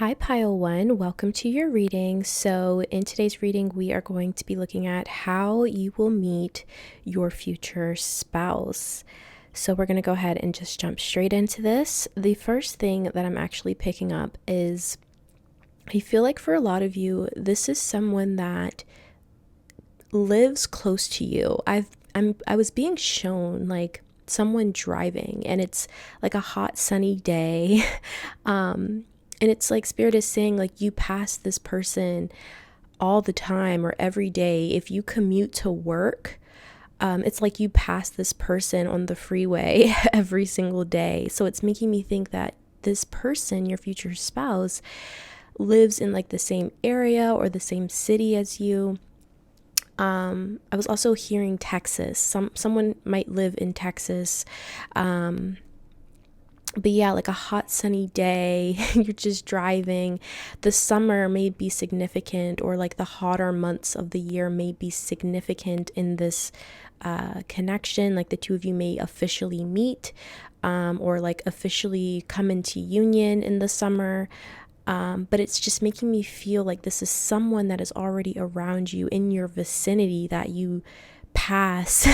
Hi, Pile One. Welcome to your reading. So, in today's reading, we are going to be looking at how you will meet your future spouse. So, we're going to go ahead and just jump straight into this. The first thing that I'm actually picking up is I feel like for a lot of you, this is someone that lives close to you. I was being shown like someone driving, and it's like a hot sunny day. And it's like Spirit is saying, like, you pass this person all the time or every day. If you commute to work, it's like you pass this person on the freeway every single day. So it's making me think that this person, your future spouse, lives in like the same area or the same city as you. I was also hearing Texas. Someone might live in Texas. But yeah, like a hot sunny day, you're just driving. The summer may be significant, or like the hotter months of the year may be significant in this connection. Like the two of you may officially meet, or like officially come into union in the summer. But it's just making me feel like this is someone that is already around you in your vicinity that you pass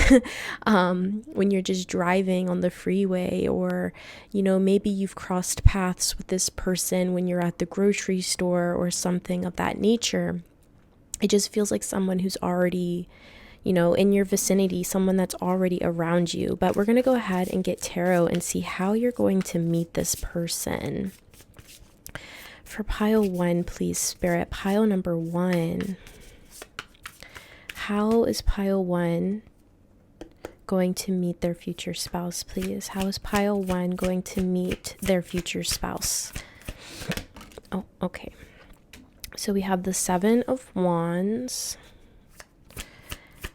when you're just driving on the freeway, or maybe you've crossed paths with this person when you're at the grocery store or something of that nature. It just feels like someone who's already in your vicinity, someone that's already around you. But we're going to go ahead and get tarot and see how you're going to meet this person. For pile one, please, Spirit. Pile number one. How is pile one going to meet their future spouse, please? How is pile one going to meet their future spouse? Oh, okay. So we have the Seven of Wands.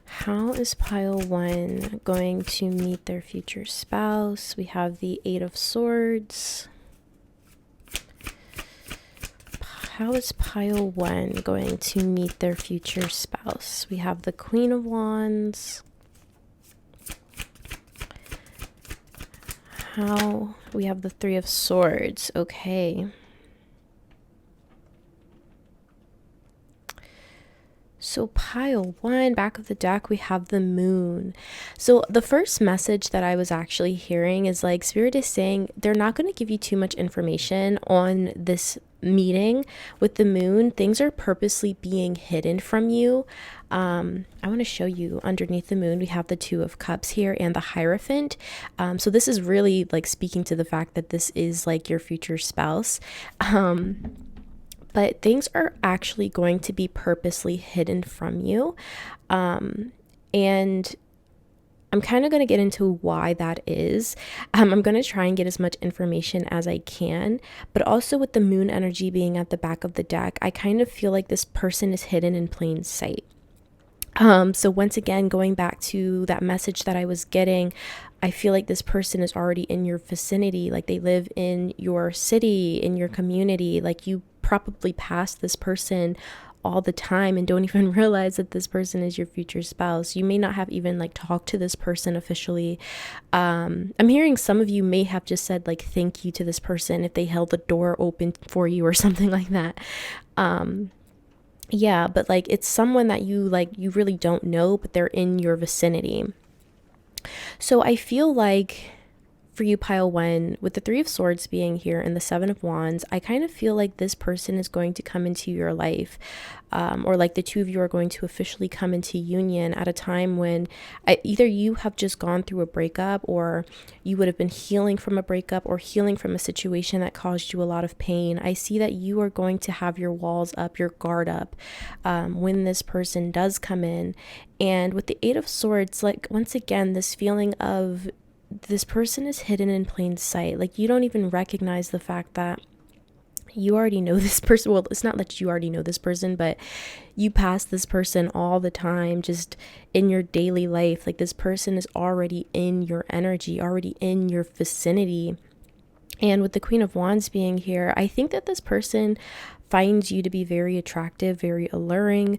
How is pile one going to meet their future spouse? We have the Eight of Swords. How is pile one going to meet their future spouse? We have the Queen of Wands. We have the Three of Swords. Okay. So pile one, back of the deck, we have the Moon. So the first message that I was actually hearing is like Spirit is saying they're not going to give you too much information on this meeting with the Moon. Things are purposely being hidden from you. I want to show you underneath the Moon, we have the Two of Cups here and the Hierophant. So this is really like speaking to the fact that this is like your future spouse. But things are actually going to be purposely hidden from you. And I'm kind of going to get into why that is. I'm going to try and get as much information as I can. But also with the Moon energy being at the back of the deck, I kind of feel like this person is hidden in plain sight. So once again, going back to that message that I was getting, I feel like this person is already in your vicinity. Like they live in your city, in your community. Like you probably pass this person all the time and don't even realize that this person is your future spouse. You may not have even like talked to this person officially. I'm hearing some of you may have just said like thank you to this person if they held the door open for you or something like that. Yeah, but like it's someone that you really don't know, but they're in your vicinity. So I feel like for you, pile one, with the Three of Swords being here and the Seven of Wands, I kind of feel like this person is going to come into your life, or like the two of you are going to officially come into union at a time when either you have just gone through a breakup, or you would have been healing from a breakup or healing from a situation that caused you a lot of pain. I see that you are going to have your walls up, your guard up, when this person does come in. And with the Eight of Swords, like once again, this feeling of this person is hidden in plain sight. Like you don't even recognize the fact that you already know this person. Well, it's not that you already know this person, but you pass this person all the time, just in your daily life. Like this person is already in your energy, already in your vicinity. And with the Queen of Wands being here, I think that this person finds you to be very attractive, very alluring.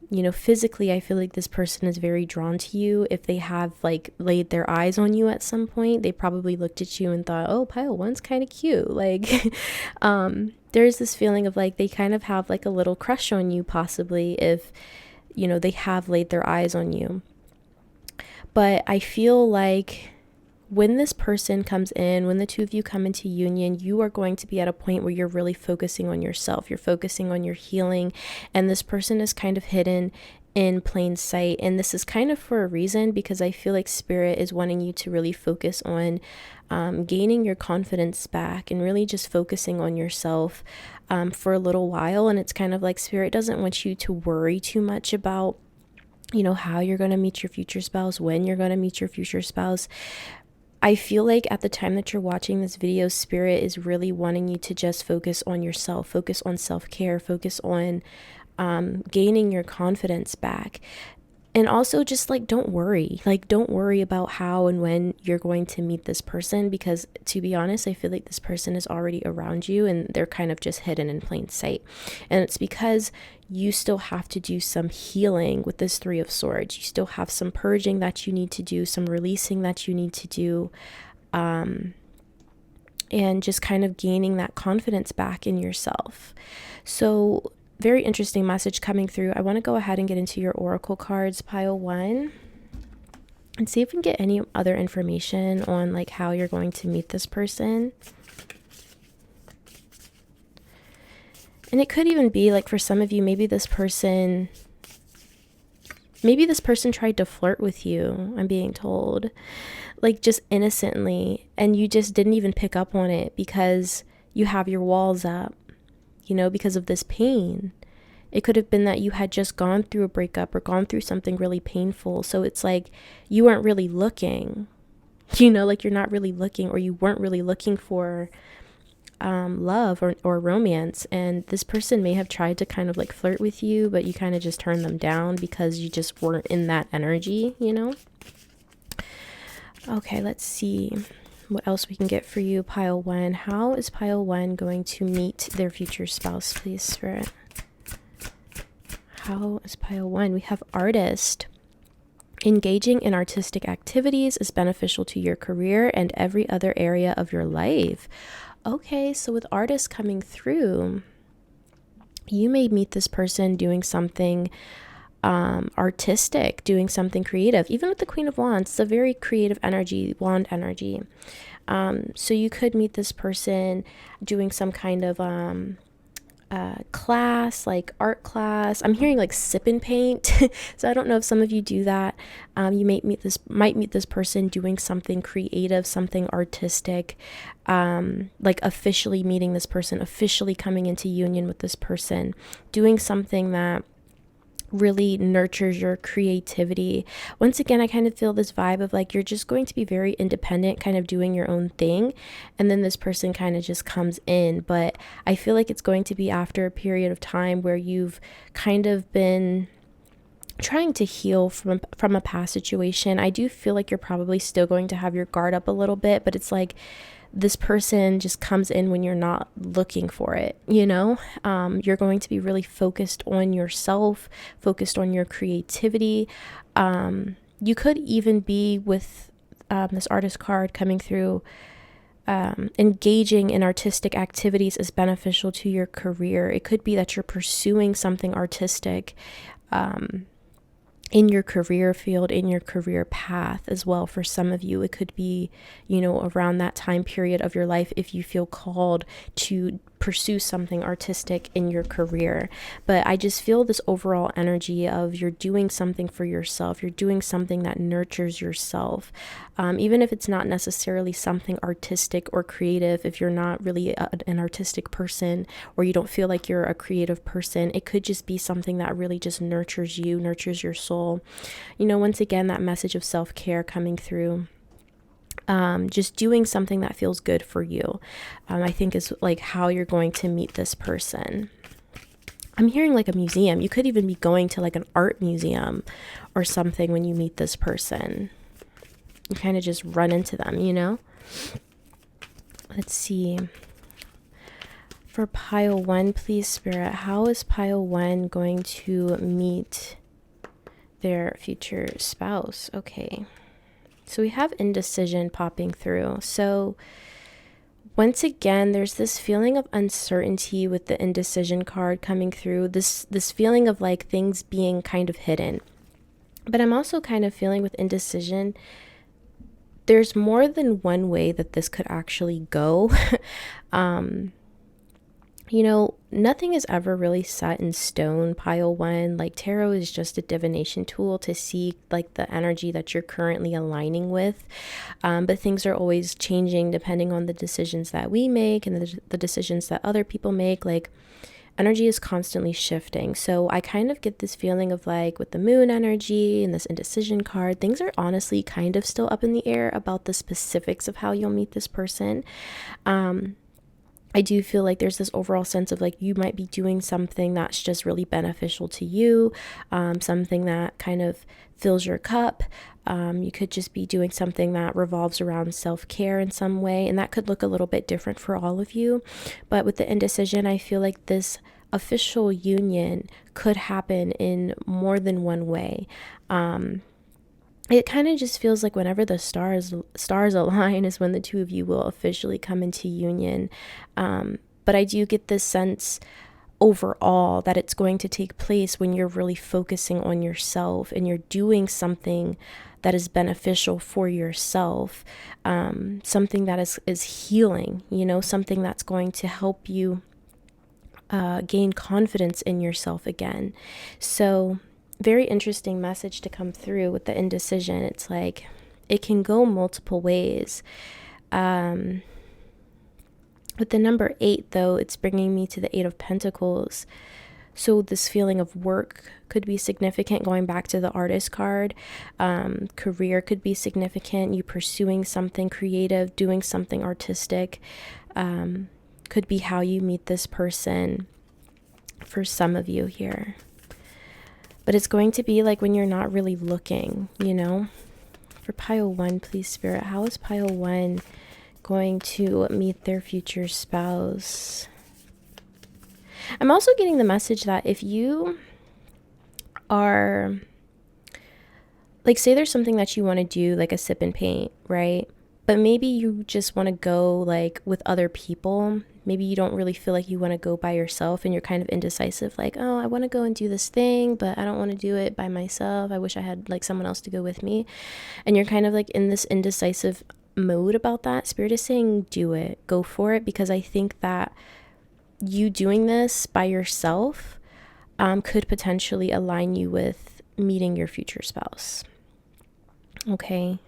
You know, physically, I feel like this person is very drawn to you. If they have like laid their eyes on you at some point, they probably looked at you and thought, oh, pile one's kind of cute. Like, there's this feeling of like they kind of have like a little crush on you, possibly, if, you know, they have laid their eyes on you. But I feel like when this person comes in, when the two of you come into union, you are going to be at a point where you're really focusing on yourself. You're focusing on your healing, and this person is kind of hidden in plain sight. And this is kind of for a reason, because I feel like Spirit is wanting you to really focus on gaining your confidence back and really just focusing on yourself for a little while. And it's kind of like Spirit doesn't want you to worry too much about, you know, how you're going to meet your future spouse, when you're going to meet your future spouse. I feel like at the time that you're watching this video, Spirit is really wanting you to just focus on yourself, focus on self-care, focus on gaining your confidence back. And also just like, don't worry about how and when you're going to meet this person, because to be honest, I feel like this person is already around you and they're kind of just hidden in plain sight. And it's because you still have to do some healing with this Three of Swords. You still have some purging that you need to do, some releasing that you need to do, and just kind of gaining that confidence back in yourself. So very interesting message coming through. I want to go ahead and get into your oracle cards, pile one, and see if we can get any other information on like how you're going to meet this person. And it could even be like, for some of you, maybe this person tried to flirt with you, I'm being told, like just innocently, and you just didn't even pick up on it because you have your walls up, you know, because of this pain. It could have been that you had just gone through a breakup or gone through something really painful. So it's like you weren't really looking, you know, like you're not really looking, or you weren't really looking for love or romance. And this person may have tried to kind of like flirt with you, but you kind of just turned them down because you just weren't in that energy, you know? Okay, let's see what else we can get for you, pile one. How is pile one going to meet their future spouse, please, Spirit? How is pile one? We have artist. Engaging in artistic activities is beneficial to your career and every other area of your life. Okay, so with artist coming through, you may meet this person doing something artistic, doing something creative. Even with the Queen of Wands, it's a very creative energy, wand energy. So you could meet this person doing some kind of class, like art class. I'm hearing like sip and paint. So I don't know if some of you do that. You might meet this person doing something creative, something artistic, like officially meeting this person, officially coming into union with this person, doing something that really nurtures your creativity. Once again, I kind of feel this vibe of like you're just going to be very independent, kind of doing your own thing, and then this person kind of just comes in. But I feel like it's going to be after a period of time where you've kind of been trying to heal from a past situation. I do feel like you're probably still going to have your guard up a little bit, but it's like this person just comes in when you're not looking for it, you know? You're going to be really focused on yourself, focused on your creativity. You could even be with this artist card coming through, engaging in artistic activities is beneficial to your career. It could be that you're pursuing something artistic in your career field, in your career path as well. For some of you, it could be, you know, around that time period of your life if you feel called to pursue something artistic in your career. But I just feel this overall energy of you're doing something for yourself. You're doing something that nurtures yourself. Even if it's not necessarily something artistic or creative, if you're not really an artistic person, or you don't feel like you're a creative person, it could just be something that really just nurtures you, nurtures your soul. You know, once again, that message of self-care coming through. Just doing something that feels good for you, I think is like how you're going to meet this person. I'm hearing like a museum. You could even be going to like an art museum or something when you meet this person. You kind of just run into them, you know? Let's see. For pile one, please, Spirit, how is pile one going to meet their future spouse. Okay. So we have indecision popping through. So once again, there's this feeling of uncertainty with the indecision card coming through. This feeling of like things being kind of hidden. But I'm also kind of feeling with indecision, there's more than one way that this could actually go. You know, nothing is ever really set in stone, pile one. Like tarot is just a divination tool to see like the energy that you're currently aligning with. But things are always changing depending on the decisions that we make and the decisions that other people make. Like energy is constantly shifting. So I kind of get this feeling of like with the moon energy and this indecision card, things are honestly kind of still up in the air about the specifics of how you'll meet this person. I do feel like there's this overall sense of like you might be doing something that's just really beneficial to you, something that kind of fills your cup. You could just be doing something that revolves around self-care in some way, and that could look a little bit different for all of you. But with the indecision, I feel like this official union could happen in more than one way. It kind of just feels like whenever the stars align is when the two of you will officially come into union. But I do get this sense overall that it's going to take place when you're really focusing on yourself and you're doing something that is beneficial for yourself, something that is healing, you know, something that's going to help you gain confidence in yourself again. So very interesting message to come through with the indecision. It's like it can go multiple ways. With the number 8, though, it's bringing me to the 8 of Pentacles. So this feeling of work could be significant, going back to the artist card. Career could be significant, you pursuing something creative, doing something artistic. Could be how you meet this person for some of you here. But it's going to be like when you're not really looking, you know. For pile 1, please, Spirit, how is pile 1 going to meet their future spouse? I'm also getting the message that if you are, like, say there's something that you want to do, like a sip and paint, right? But maybe you just want to go like with other people. Maybe you don't really feel like you want to go by yourself and you're kind of indecisive, like, oh, I want to go and do this thing, but I don't want to do it by myself. I wish I had like someone else to go with me. And you're kind of like in this indecisive mode about that. Spirit is saying do it, go for it, because I think that you doing this by yourself could potentially align you with meeting your future spouse. Okay.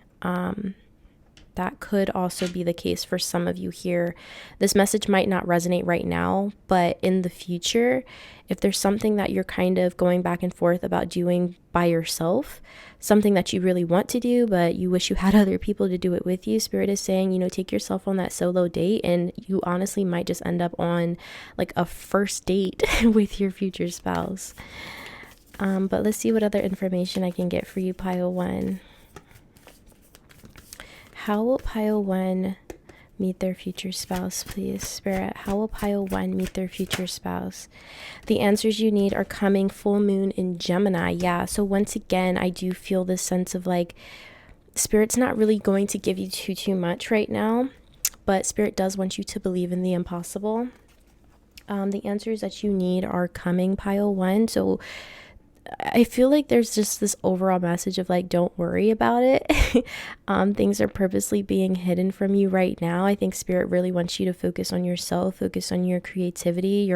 That could also be the case for some of you here. This message might not resonate right now, but in the future, if there's something that you're kind of going back and forth about doing by yourself, something that you really want to do, but you wish you had other people to do it with you, Spirit is saying, you know, take yourself on that solo date, and you honestly might just end up on like a first date with your future spouse. But let's see what other information I can get for you, pile 1. How will pile 1 meet their future spouse, please, Spirit? How will pile 1 meet their future spouse? The answers you need are coming. Full moon in Gemini. Yeah, so once again, I do feel this sense of like Spirit's not really going to give you too much right now, but Spirit does want you to believe in the impossible. The answers that you need are coming, pile 1. So I feel like there's just this overall message of like, don't worry about it. Things are purposely being hidden from you right now. I think Spirit really wants you to focus on yourself, focus on your creativity,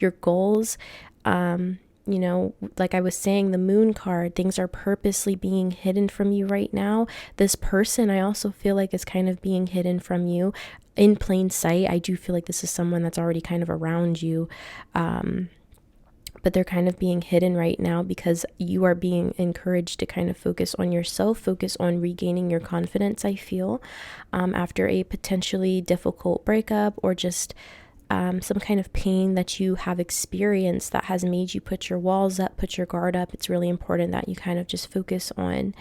your goals. You know, like I was saying, the moon card, things are purposely being hidden from you right now. This person, I also feel like is kind of being hidden from you in plain sight. I do feel like this is someone that's already kind of around you. But they're kind of being hidden right now because you are being encouraged to kind of focus on yourself, focus on regaining your confidence, I feel, after a potentially difficult breakup or just some kind of pain that you have experienced that has made you put your walls up, put your guard up. It's really important that you kind of just focus on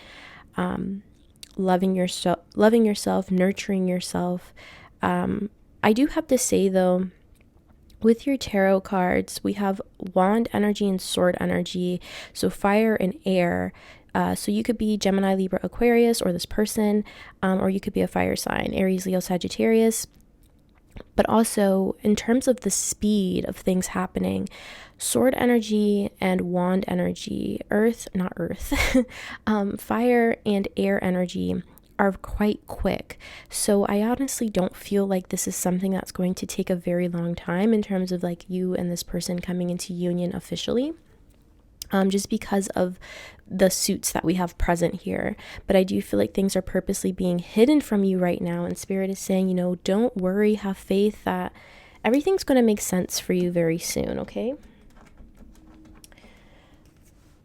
loving yourself, nurturing yourself. I do have to say, though, With your tarot cards, we have wand energy and sword energy, so fire and air. So you could be Gemini, Libra, Aquarius, or this person, or you could be a fire sign, Aries, Leo, Sagittarius. But also, in terms of the speed of things happening, sword energy and wand energy, fire and air energy are quite quick. So I honestly don't feel like this is something that's going to take a very long time in terms of like you and this person coming into union officially. Just because of the suits that we have present here. But I do feel like things are purposely being hidden from you right now, and Spirit is saying, you know, don't worry, have faith that everything's going to make sense for you very soon, okay?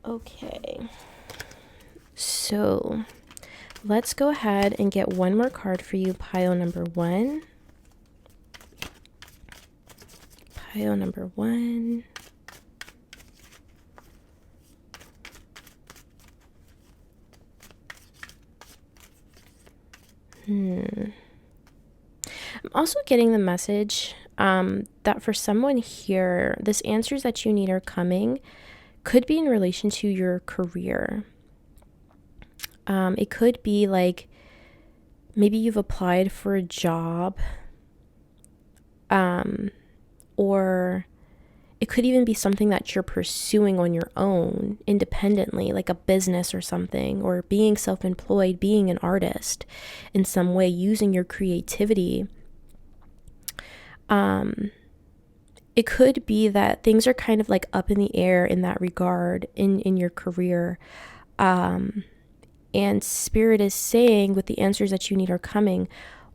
Okay. So let's go ahead and get one more card for you, pile number one. Pile number one. I'm also getting the message that for someone here, this answers that you need are coming could be in relation to your career. It could be like maybe you've applied for a job, or it could even be something that you're pursuing on your own independently, like a business or something, or being self-employed, being an artist in some way, using your creativity. It could be that things are kind of like up in the air in that regard in your career. And Spirit is saying with the answers that you need are coming.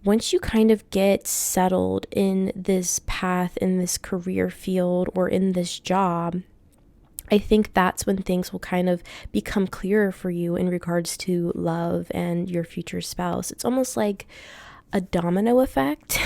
Once you kind of get settled in this path, in this career field, or in this job, I think that's when things will kind of become clearer for you in regards to love and your future spouse. It's almost like a domino effect.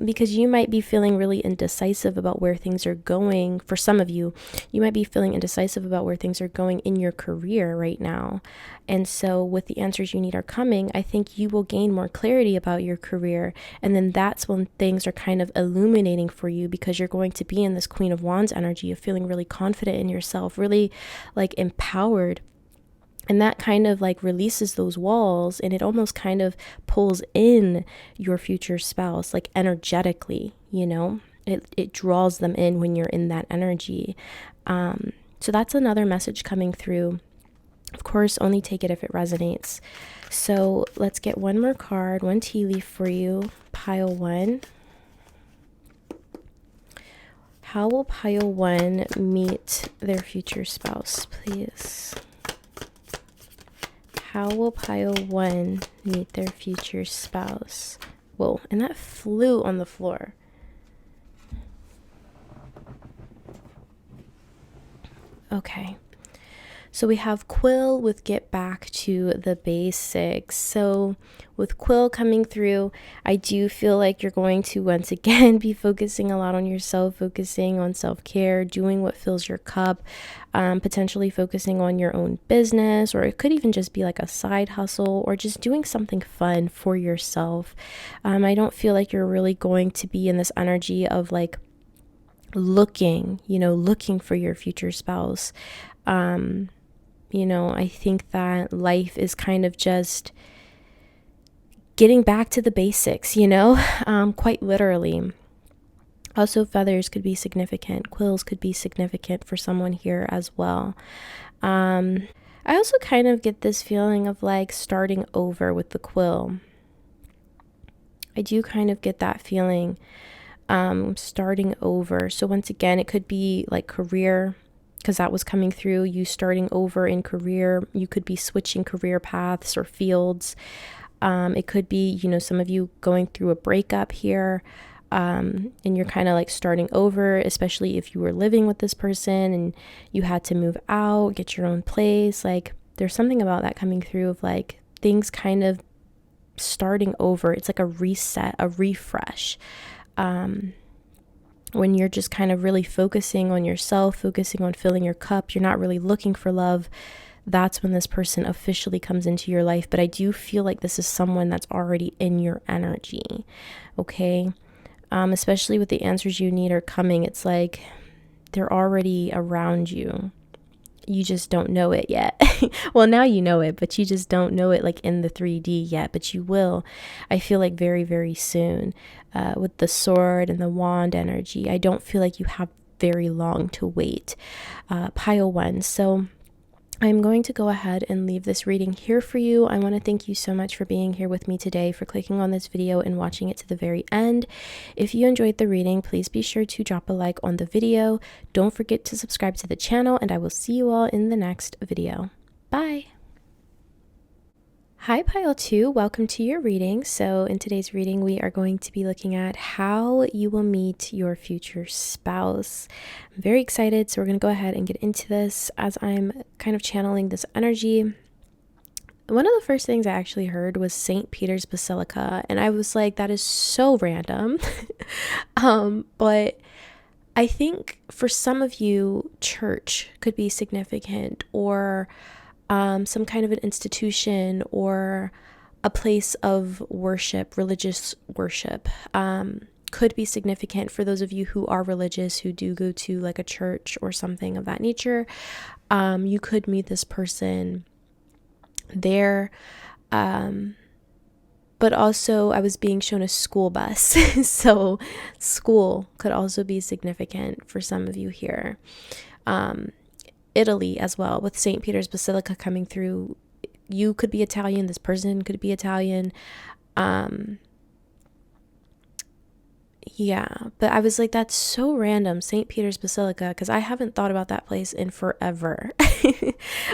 Because you might be feeling really indecisive about where things are going. For some of you, you might be feeling indecisive about where things are going in your career right now. And so with the answers you need are coming, I think you will gain more clarity about your career. And then that's when things are kind of illuminating for you, because you're going to be in this Queen of Wands energy of feeling really confident in yourself, really like empowered. And that kind of like releases those walls, and it almost kind of pulls in your future spouse, like energetically, you know, it draws them in when you're in that energy. So that's another message coming through. Of course, only take it if it resonates. So let's get one more card, one tea leaf for you, pile one. How will pile one meet their future spouse, please? How will pile one meet their future spouse? Whoa, and that flew on the floor. Okay. So we have Quill with get back to the basics. So with Quill coming through, I do feel like you're going to once again be focusing a lot on yourself, focusing on self-care, doing what fills your cup, potentially focusing on your own business, or it could even just be like a side hustle, or just doing something fun for yourself. I don't feel like you're really going to be in this energy of like looking for your future spouse. I think that life is kind of just getting back to the basics, quite literally. Also, feathers could be significant. Quills could be significant for someone here as well. I also kind of get this feeling of like starting over with the quill. I do kind of get that feeling, starting over. So once again, it could be like career, because that was coming through, you starting over in career. You could be switching career paths or fields. It could be, some of you going through a breakup here, and you're kind of like starting over, especially if you were living with this person and you had to move out, get your own place. Like there's something about that coming through of like things kind of starting over. It's like a reset, a refresh. When you're just kind of really focusing on yourself, focusing on filling your cup, you're not really looking for love, that's when this person officially comes into your life. But I do feel like this is someone that's already in your energy, okay? especially with the answers you need are coming. It's like they're already around you. You just don't know it yet. Well, now you know it, but you just don't know it like in the 3D yet, but you will. I feel like very, very soon with the sword and the wand energy. I don't feel like you have very long to wait. Pile 1. So I'm going to go ahead and leave this reading here for you. I want to thank you so much for being here with me today, for clicking on this video and watching it to the very end. If you enjoyed the reading, please be sure to drop a like on the video. Don't forget to subscribe to the channel, and I will see you all in the next video. Bye! Hi Pile 2, welcome to your reading. So in today's reading, we are going to be looking at how you will meet your future spouse. I'm very excited, so we're going to go ahead and get into this as I'm kind of channeling this energy. One of the first things I actually heard was St. Peter's Basilica, and I was like, that is so random. But I think for some of you, church could be significant, or some kind of an institution or a place of worship, religious worship, could be significant for those of you who are religious, who do go to like a church or something of that nature. You could meet this person there. But also I was being shown a school bus. So school could also be significant for some of you here. Italy as well, with St. Peter's Basilica coming through. You could be Italian, this person could be Italian. Yeah, but I was like, that's so random, St. Peter's Basilica, because I haven't thought about that place in forever.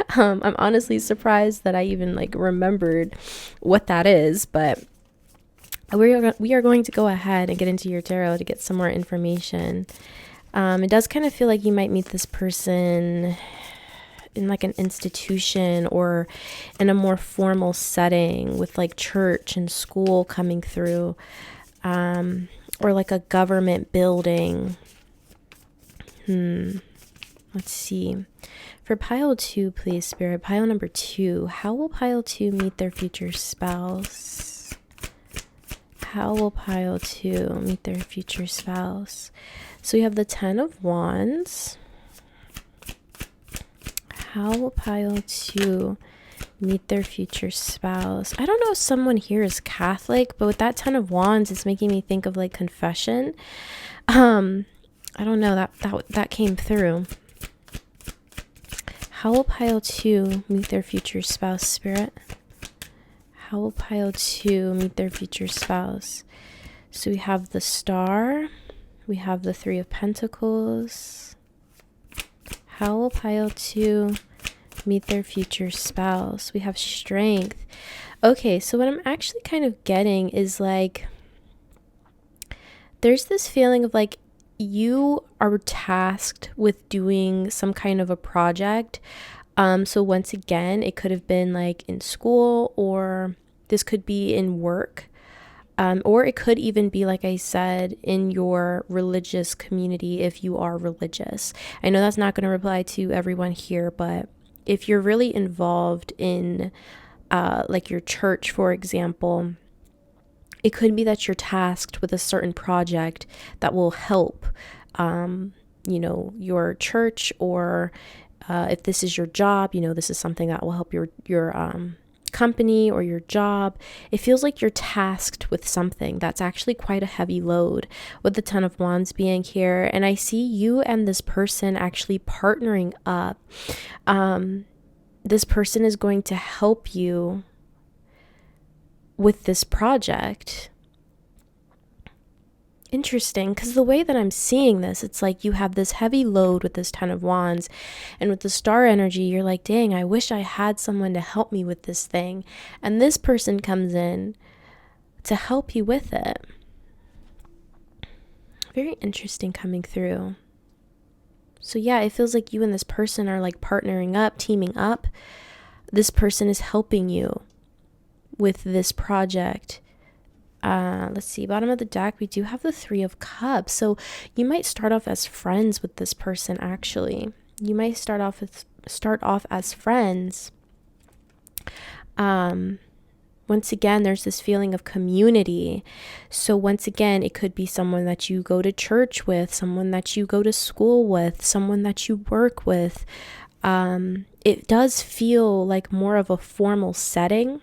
I'm honestly surprised that I even like remembered what that is, but we are going to go ahead and get into your tarot to get some more information. It does kind of feel like you might meet this person in like an institution or in a more formal setting with like church and school coming through, or like a government building. Let's see. For pile 2, please, Spirit, pile number 2, how will pile 2 meet their future spouse? How will pile 2 meet their future spouse? So we have the 10 of Wands. How will pile 2 meet their future spouse? I don't know if someone here is Catholic, but with that 10 of Wands, it's making me think of like confession. I don't know, that came through. How will pile 2 meet their future spouse, Spirit? How will pile 2 meet their future spouse? So we have the Star. We have the 3 of Pentacles. How will pile 2 meet their future spouse? We have Strength. Okay, so what I'm actually kind of getting is like, there's this feeling of like you are tasked with doing some kind of a project. So once again, it could have been like in school, or this could be in work. Or it could even be, like I said, in your religious community if you are religious. I know that's not going to apply to everyone here, but if you're really involved in like your church, for example, it could be that you're tasked with a certain project that will help, your church, or if this is your job, this is something that will help your company or your job. It feels like you're tasked with something that's actually quite a heavy load, with the 10 of Wands being here. And I see you and this person actually partnering up. This person is going to help you with this project. Interesting, because the way that I'm seeing this, it's like you have this heavy load with this 10 of Wands, and with the Star energy, you're like, dang, I wish I had someone to help me with this thing. And this person comes in to help you with it. Very interesting coming through. So yeah, it feels like you and this person are like partnering up, teaming up. This person is helping you with this project. Let's see, bottom of the deck, we do have the 3 of Cups. So you might start off as friends with this person. Actually, you might start off as friends. Once again, there's this feeling of community. So once again, it could be someone that you go to church with, someone that you go to school with, someone that you work with. It does feel like more of a formal setting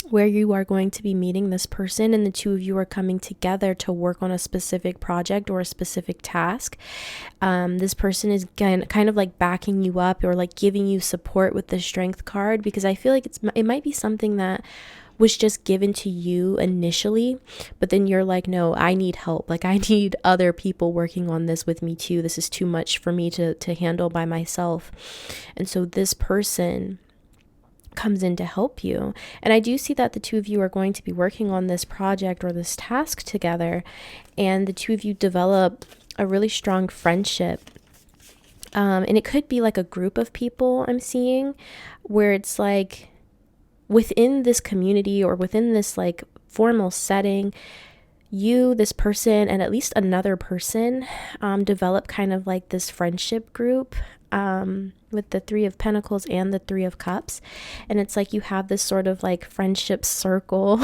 where you are going to be meeting this person, and the two of you are coming together to work on a specific project or a specific task. This person is kind of like backing you up or like giving you support with the strength card, because I feel like it might be something that was just given to you initially, but then you're like, no, I need help. Like, I need other people working on this with me too. This is too much for me to handle by myself. And so this person comes in to help you. And I do see that the two of you are going to be working on this project or this task together, and the two of you develop a really strong friendship. And it could be like a group of people I'm seeing, where it's like within this community or within this like formal setting, you, this person, and at least another person develop kind of like this friendship group with the Three of Pentacles and the Three of Cups. And it's like you have this sort of like friendship circle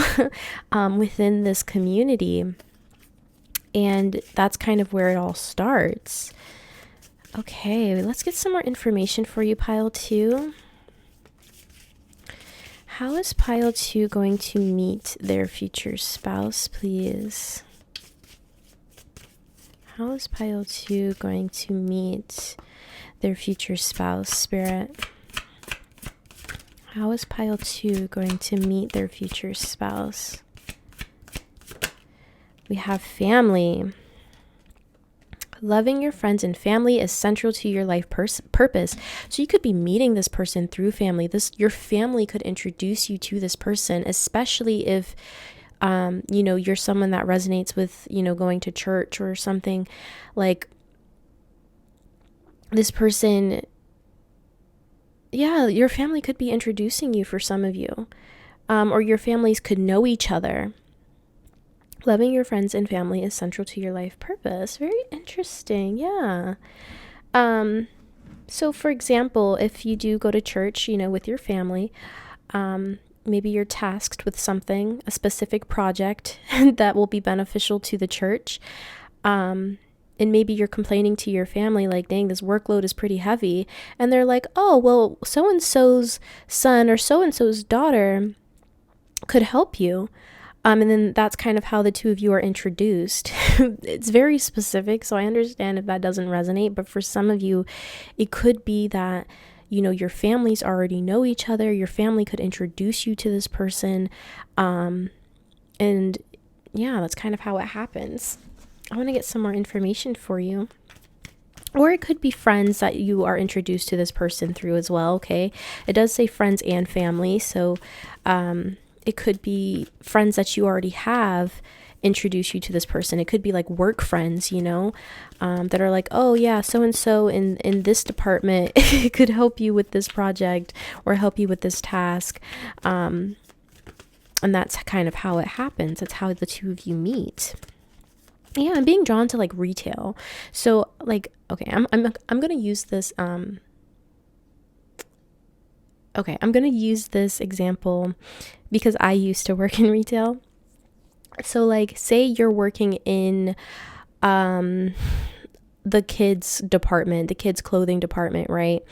within this community. And that's kind of where it all starts. Okay, let's get some more information for you, Pile 2. How is Pile 2 going to meet their future spouse, please? How is Pile 2 going to meet their future spouse, Spirit? How is Pile 2 going to meet their future spouse? We have family. Loving your friends and family is central to your life purpose. So you could be meeting this person through family. Your family could introduce you to this person, especially if you're someone that resonates with, going to church or something. Like, this person, your family could be introducing you for some of you, or your families could know each other. Loving your friends and family is central to your life purpose. Very interesting. Yeah. So for example, if you do go to church, with your family, maybe you're tasked with something, a specific project that will be beneficial to the church. And maybe you're complaining to your family like, dang, this workload is pretty heavy. And they're like, oh, well, so-and-so's son or so-and-so's daughter could help you. And then that's kind of how the two of you are introduced. It's very specific, so I understand if that doesn't resonate. But for some of you, it could be that, your families already know each other. Your family could introduce you to this person. And yeah, that's kind of how it happens. I want to get some more information for you. Or it could be friends that you are introduced to this person through as well, okay? It does say friends and family, so it could be friends that you already have introduce you to this person. It could be like work friends, that are like, oh yeah, so-and-so in this department could help you with this project or help you with this task. And that's kind of how it happens. That's how the two of you meet. Yeah, I'm being drawn to like retail. So like, okay, I'm going to use this, okay, I'm going to use this example because I used to work in retail. So like, say you're working in the kids department, the kids clothing department, right?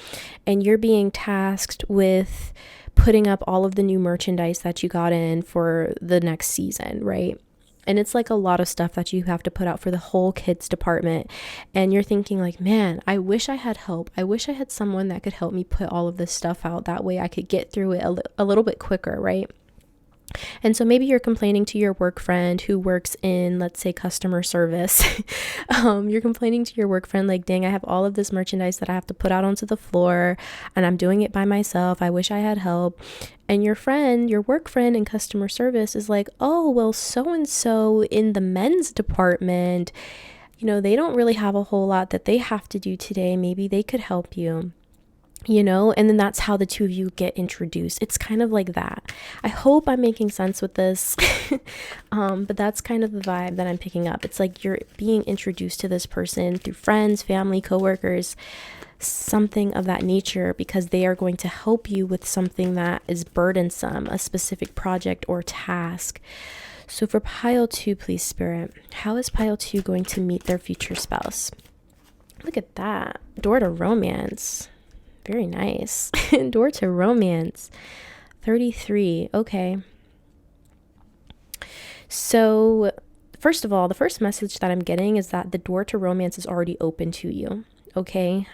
And you're being tasked with putting up all of the new merchandise that you got in for the next season, right? And it's like a lot of stuff that you have to put out for the whole kids department. And you're thinking like, man, I wish I had help. I wish I had someone that could help me put all of this stuff out. That way I could get through it a little bit quicker, right? And so maybe you're complaining to your work friend who works in, let's say, customer service. You're complaining to your work friend like, dang, I have all of this merchandise that I have to put out onto the floor and I'm doing it by myself. I wish I had help. And your work friend in customer service is like, oh, well, so-and-so in the men's department, they don't really have a whole lot that they have to do today. Maybe they could help you. And then that's how the two of you get introduced. It's kind of like that. I hope I'm making sense with this. But that's kind of the vibe that I'm picking up. It's like you're being introduced to this person through friends, family, coworkers. something of that nature, because they are going to help you with something that is burdensome, a specific project or task. So for pile 2, please, Spirit, how is pile 2 going to meet their future spouse? Look at that. Door to romance. Very nice. Door to romance. 33. Okay. So first of all, the first message that I'm getting is that the door to romance is already open to you. Okay.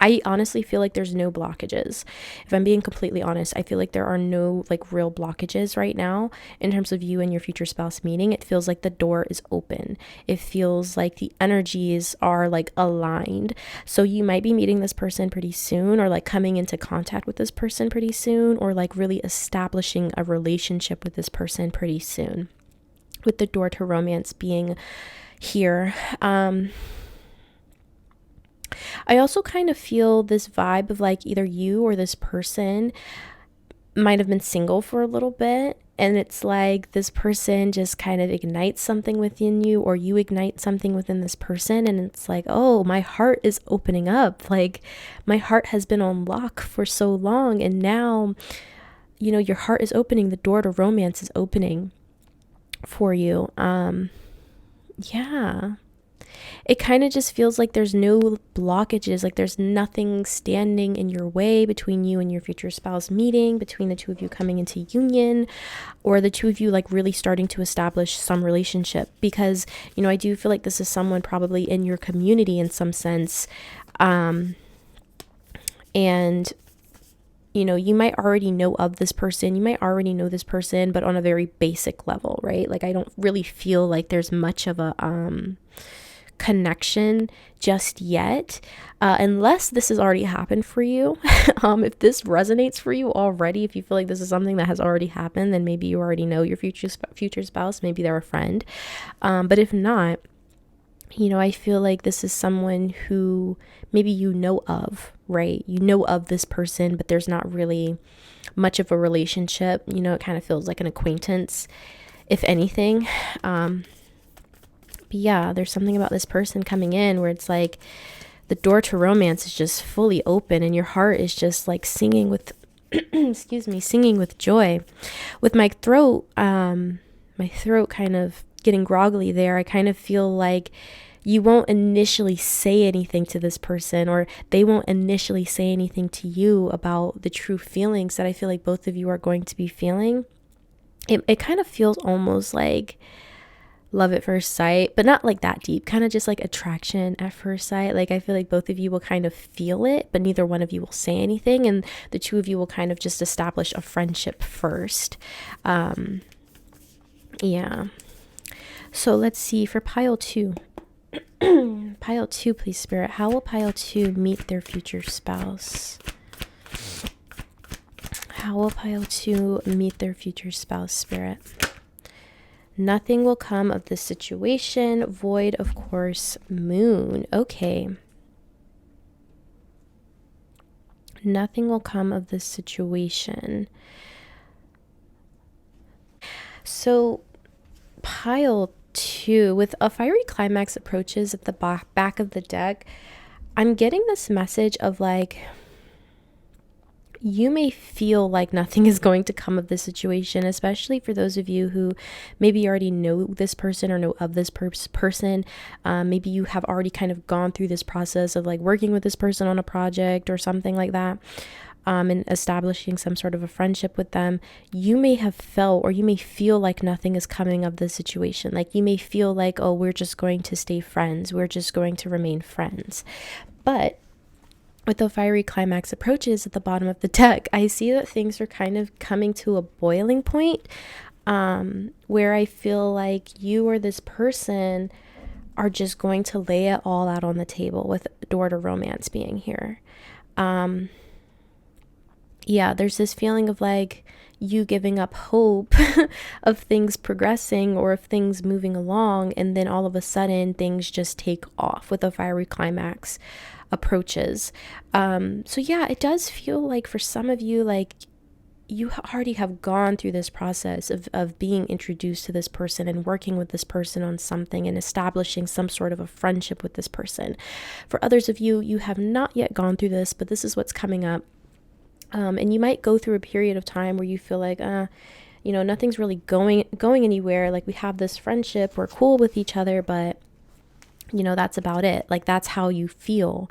I honestly feel like there's no blockages. If I'm being completely honest, I feel like there are no like real blockages right now in terms of you and your future spouse meeting. It feels like the door is open. It feels like the energies are like aligned. So you might be meeting this person pretty soon, or like coming into contact with this person pretty soon, or like really establishing a relationship with this person pretty soon, with the door to romance being here. I also kind of feel this vibe of like either you or this person might have been single for a little bit, and it's like this person just kind of ignites something within you, or you ignite something within this person, and it's like, oh, my heart is opening up. Like my heart has been on lock for so long, and now, you know, your heart is opening. The door to romance is opening for you. Yeah. It kind of just feels like there's no blockages, like there's nothing standing in your way between you and your future spouse meeting, between the two of you coming into union, or the two of you like really starting to establish some relationship. Because, you know, I do feel like this is someone probably in your community in some sense. And you know, you might already know of this person, you might already know this person, but on a very basic level, right? Like I don't really feel like there's much of a connection just yet, unless this has already happened for you. If this resonates for you already, if you feel like this is something that has already happened, then maybe you already know your future spouse, maybe they're a friend. But if not, you know, I feel like this is someone who maybe you know of, right? You know of this person, but there's not really much of a relationship. You know, it kind of feels like an acquaintance, if anything. But yeah, there's something about this person coming in where it's like the door to romance is just fully open, and your heart is just like singing with, excuse me, singing with joy. With my throat kind of getting groggly there, I kind of feel like you won't initially say anything to this person, or they won't initially say anything to you about the true feelings that I feel like both of you are going to be feeling. It kind of feels almost like love at first sight, but not like that deep, kind of just like attraction at first sight. Like I feel like both of you will kind of feel it, but neither one of you will say anything, and the two of you will kind of just establish a friendship first. Yeah. So let's see for pile 2. Pile 2, please, Spirit. How will pile 2 meet their future spouse? How will pile 2 meet their future spouse, Spirit? Nothing will come of this situation. Void, of course. Moon. Okay. Nothing will come of this situation. So pile 2, with a fiery climax approaches at the back of the deck, I'm getting this message of like, you may feel like nothing is going to come of this situation, especially for those of you who maybe already know this person or know of this person. Maybe you have already kind of gone through this process of like working with this person on a project or something like that. And establishing some sort of a friendship with them. You may have felt, or you may feel like nothing is coming of the situation. Like you may feel like, oh, we're just going to stay friends. We're just going to remain friends. But with the fiery climax approaches at the bottom of the deck, I see that things are kind of coming to a boiling point, where I feel like you or this person are just going to lay it all out on the table, with door to romance being here. Yeah, there's this feeling of like you giving up hope of things progressing or of things moving along, and then all of a sudden things just take off with a fiery climax approaches. So yeah, it does feel like for some of you, like you already have gone through this process of being introduced to this person and working with this person on something and establishing some sort of a friendship with this person. For others of you, you have not yet gone through this, but this is what's coming up. And you might go through a period of time where you feel like, nothing's really going anywhere. Like, we have this friendship, we're cool with each other, but that's about it. Like, that's how you feel.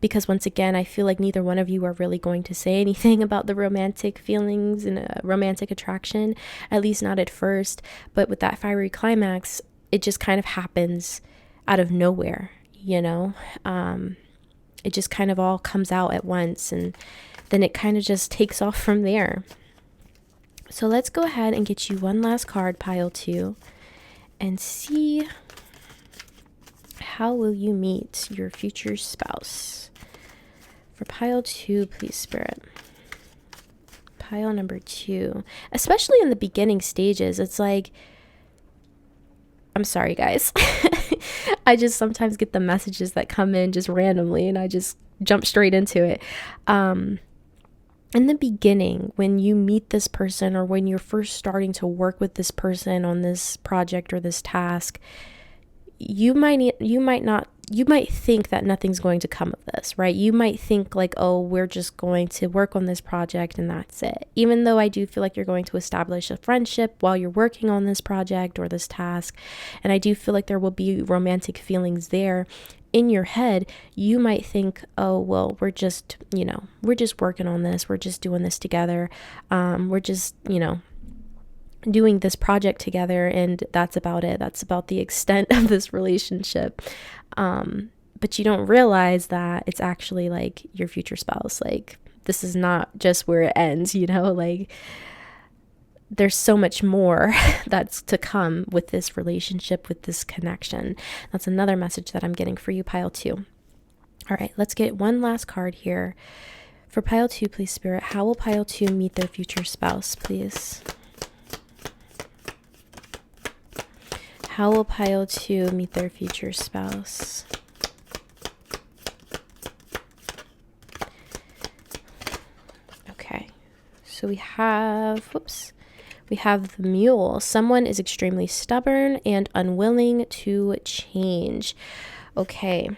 Because once again, I feel like neither one of you are really going to say anything about the romantic feelings and romantic attraction, at least not at first. But with that fiery climax, it just kind of happens out of nowhere, it just kind of all comes out at once, and then it kind of just takes off from there. So let's go ahead and get you one last card, pile 2, and see how will you meet your future spouse. For pile 2, please, Spirit. Pile number 2. Especially in the beginning stages, it's like, I'm sorry, guys. I just sometimes get the messages that come in just randomly, and I just jump straight into it. In the beginning, when you meet this person, or when you're first starting to work with this person on this project or this task, you might think that nothing's going to come of this, right? You might think like, oh, we're just going to work on this project and that's it. Even though I do feel like you're going to establish a friendship while you're working on this project or this task, and I do feel like there will be romantic feelings there. In your head, you might think, oh, well, we're just working on this. We're just doing this together. We're just, doing this project together, and that's about it. That's about the extent of this relationship. But you don't realize that it's actually like your future spouse. Like, this is not just where it ends, like there's so much more that's to come with this relationship, with this connection. That's another message that I'm getting for you, pile 2. All right, let's get one last card here. For pile 2, please, Spirit, how will pile 2 meet their future spouse, please? How will pile 2 meet their future spouse? Okay, so we have the Mule. Someone is extremely stubborn and unwilling to change. Okay,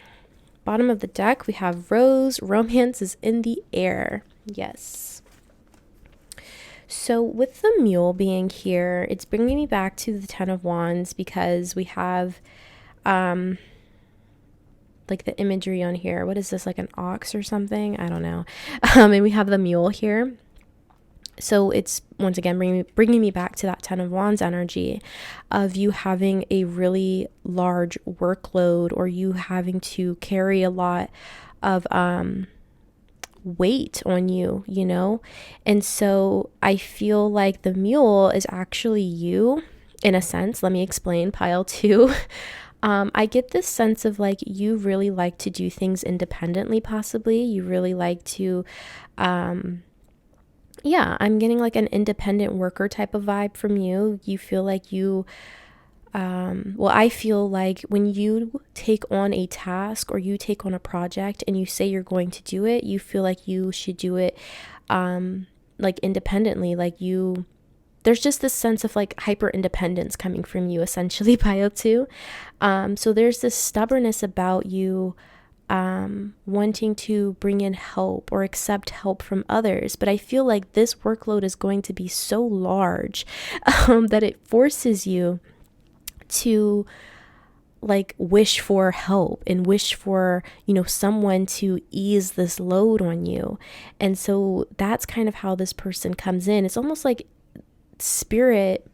bottom of the deck, we have Rose. Romance is in the air. Yes. So with the Mule being here, it's bringing me back to the 10 of Wands, because we have like the imagery on here. What is this, like an ox or something? I don't know. And we have the Mule here. So it's once again bringing me back to that 10 of Wands energy of you having a really large workload, or you having to carry a lot of weight on you, and so I feel like the Mule is actually you, in a sense. Let me explain, pile 2. I get this sense of like, you really like to do things independently, possibly. You really like to I'm getting like an independent worker type of vibe from you. You feel like I feel like when you take on a task, or you take on a project and you say you're going to do it, you feel like you should do it like independently. Like, there's just this sense of like hyper independence coming from you, essentially, pile 2. So there's this stubbornness about you wanting to bring in help or accept help from others. But I feel like this workload is going to be so large that it forces you to like wish for help and wish for, someone to ease this load on you. And so that's kind of how this person comes in. It's almost like spirit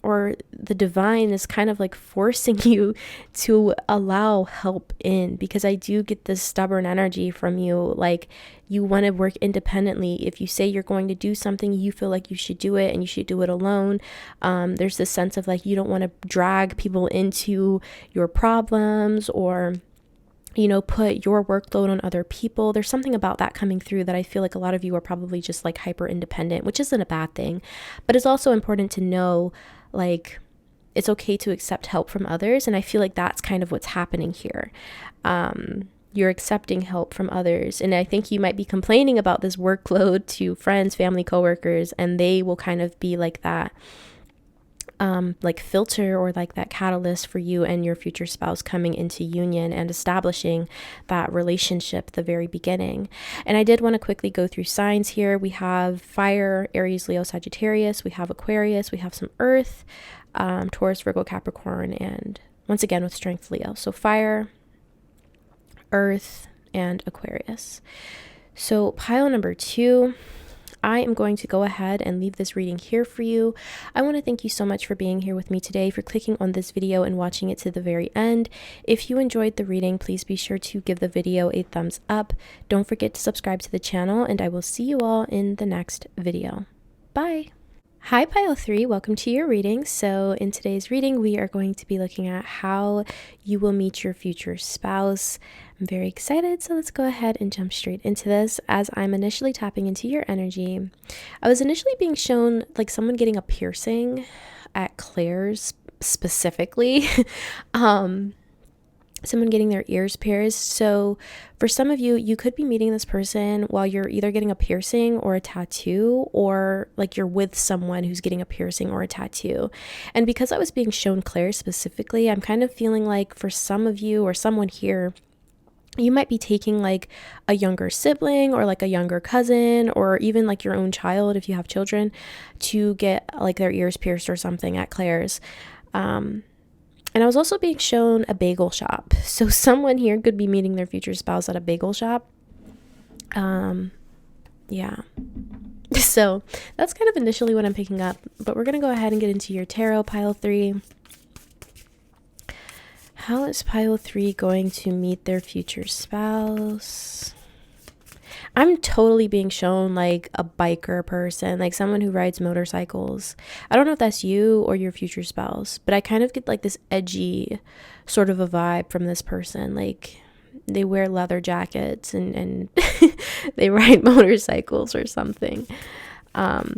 or the divine is kind of like forcing you to allow help in, because I do get this stubborn energy from you. Like, you want to work independently. If you say you're going to do something, you feel like you should do it, and you should do it alone. There's this sense of like, you don't want to drag people into your problems, or put your workload on other people. There's something about that coming through that I feel like a lot of you are probably just like hyper independent, which isn't a bad thing. But it's also important to know, like, it's okay to accept help from others. And I feel like that's kind of what's happening here. you're accepting help from others. And I think you might be complaining about this workload to friends, family, coworkers, and they will kind of be like that like filter or like that catalyst for you and your future spouse coming into union and establishing that relationship at the very beginning. And I did want to quickly go through signs here. We have fire, Aries, Leo, Sagittarius. We have Aquarius. We have some earth, Taurus, Virgo, Capricorn, and once again with strength Leo. So fire, earth, and Aquarius. So pile number 2, I am going to go ahead and leave this reading here for you. I want to thank you so much for being here with me today, for clicking on this video and watching it to the very end. If you enjoyed the reading, please be sure to give the video a thumbs up. Don't forget to subscribe to the channel, and I will see you all in the next video. Bye! Hi pile 3, welcome to your reading. So in today's reading, we are going to be looking at how you will meet your future spouse. I'm very excited, so let's go ahead and jump straight into this. As I'm initially tapping into your energy, I was initially being shown like someone getting a piercing at Claire's specifically. Someone getting their ears pierced. So for some of you, you could be meeting this person while you're either getting a piercing or a tattoo, or like you're with someone who's getting a piercing or a tattoo. And because I was being shown Claire specifically, I'm kind of feeling like for some of you or someone here, you might be taking like a younger sibling or like a younger cousin or even like your own child if you have children to get like their ears pierced or something at Claire's. And I was also being shown a bagel shop. So someone here could be meeting their future spouse at a bagel shop. Yeah. So that's kind of initially what I'm picking up. But we're going to go ahead and get into your tarot, pile 3. How is pile 3 going to meet their future spouse? I'm totally being shown like a biker person, like someone who rides motorcycles. I don't know if that's you or your future spouse, but I kind of get like this edgy sort of a vibe from this person. Like they wear leather jackets and they ride motorcycles or something. Yeah,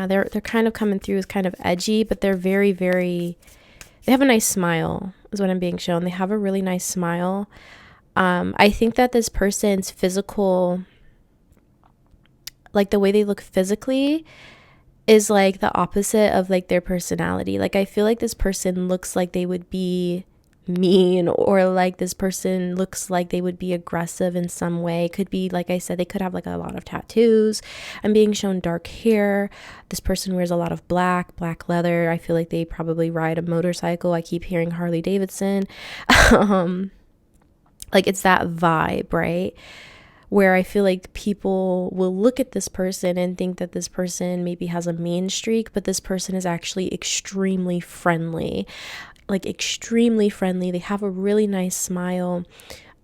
they're kind of coming through as kind of edgy, but they're very, very, they have a nice smile is what I'm being shown. They have a really nice smile. I think that this person's physical, like the way they look physically is like the opposite of like their personality. Like I feel like this person looks like they would be mean, or like this person looks like they would be aggressive in some way. Could be, like I said, they could have like a lot of tattoos. I'm being shown dark hair. This person wears a lot of black leather. I feel like they probably ride a motorcycle. I keep hearing Harley Davidson. Like it's that vibe, right? Where I feel like people will look at this person and think that this person maybe has a mean streak, but this person is actually extremely friendly, like extremely friendly. They have a really nice smile,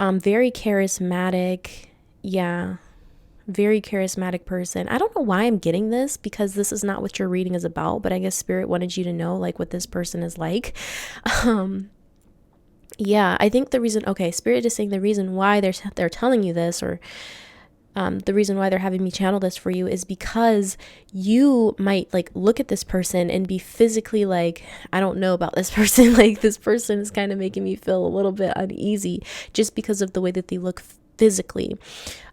very charismatic. Yeah, very charismatic person. I don't know why I'm getting this, because this is not what your reading is about, but I guess Spirit wanted you to know like what this person is like. Yeah, I think the reason, okay, Spirit is saying the reason why they're telling you this, or the reason why they're having me channel this for you, is because you might like look at this person and be physically like, I don't know about this person. Like this person is kind of making me feel a little bit uneasy just because of the way that they look physically.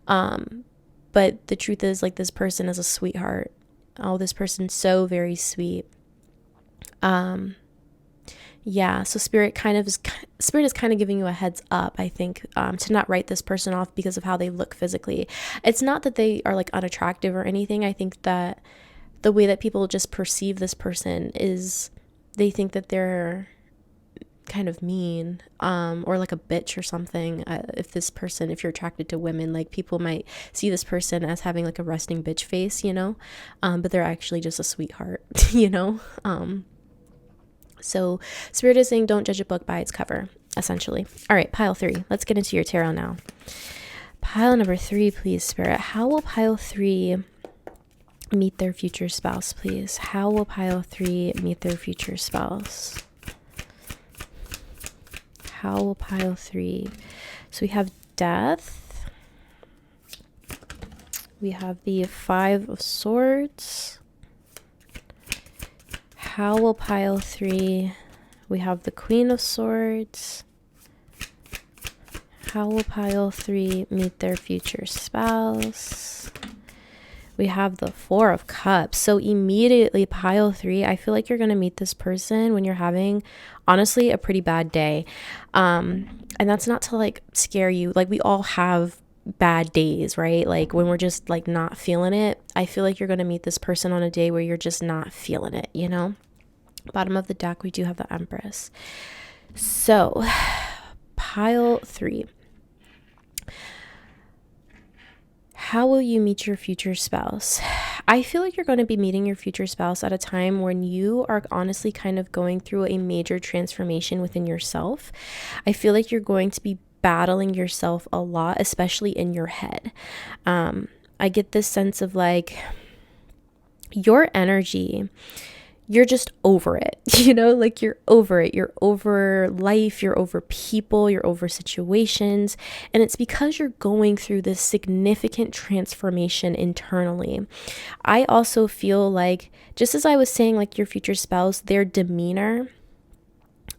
But the truth is, like, this person is a sweetheart. Oh, this person's so very sweet. Yeah, so Spirit is kind of giving you a heads up, I think, to not write this person off because of how they look physically. It's not that they are like unattractive or anything. I think that the way that people just perceive this person is they think that they're kind of mean, or like a bitch or something. If you're attracted to women, like people might see this person as having like a resting bitch face, you know, but they're actually just a sweetheart, you know. So Spirit is saying don't judge a book by its cover, essentially. All right, pile 3. Let's get into your tarot now. Pile number 3, please, Spirit. How will pile 3 meet their future spouse, please? How will pile 3 meet their future spouse? How will pile 3? So we have Death. We have the 5 of Swords. How will pile 3? We have the Queen of Swords. How will pile 3 meet their future spouse? We have the 4 of Cups. So immediately, pile 3, I feel like you're going to meet this person when you're having, honestly, a pretty bad day. And that's not to like scare you. Like, we all have bad days, right? Like when we're just like not feeling it. I feel like you're going to meet this person on a day where you're just not feeling it, you know? Bottom of the deck, we do have the Empress. So pile 3. How will you meet your future spouse? I feel like you're going to be meeting your future spouse at a time when you are honestly kind of going through a major transformation within yourself. I feel like you're going to be battling yourself a lot, especially in your head. I get this sense of like your energy, you're just over it, you know, like you're over it. You're over life, you're over people, you're over situations. And it's because you're going through this significant transformation internally. I also feel like, just as I was saying, like your future spouse, their demeanor,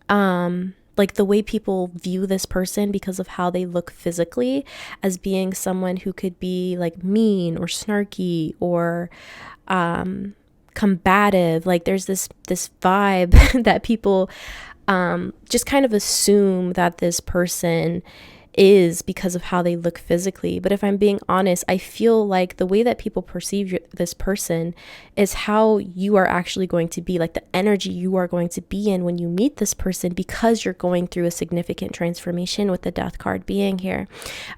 like the way people view this person because of how they look physically, as being someone who could be like mean or snarky or combative. Like there's this vibe that people just kind of assume that this person is because of how they look physically. But if I'm being honest, I feel like the way that people perceive this person is how you are actually going to be, like the energy you are going to be in when you meet this person, because you're going through a significant transformation with the Death card being here.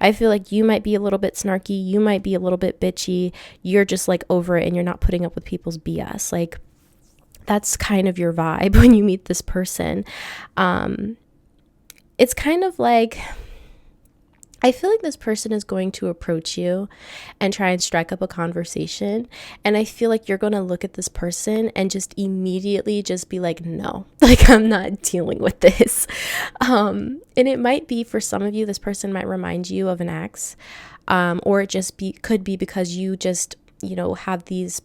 I feel like you might be a little bit snarky, you might be a little bit bitchy, you're just like over it and you're not putting up with people's BS. Like that's kind of your vibe when you meet this person. It's kind of like, I feel like this person is going to approach you and try and strike up a conversation. And I feel like you're going to look at this person and just immediately just be like, no, like I'm not dealing with this. And it might be, for some of you, this person might remind you of an ex, or it just could be because you just, you know, have these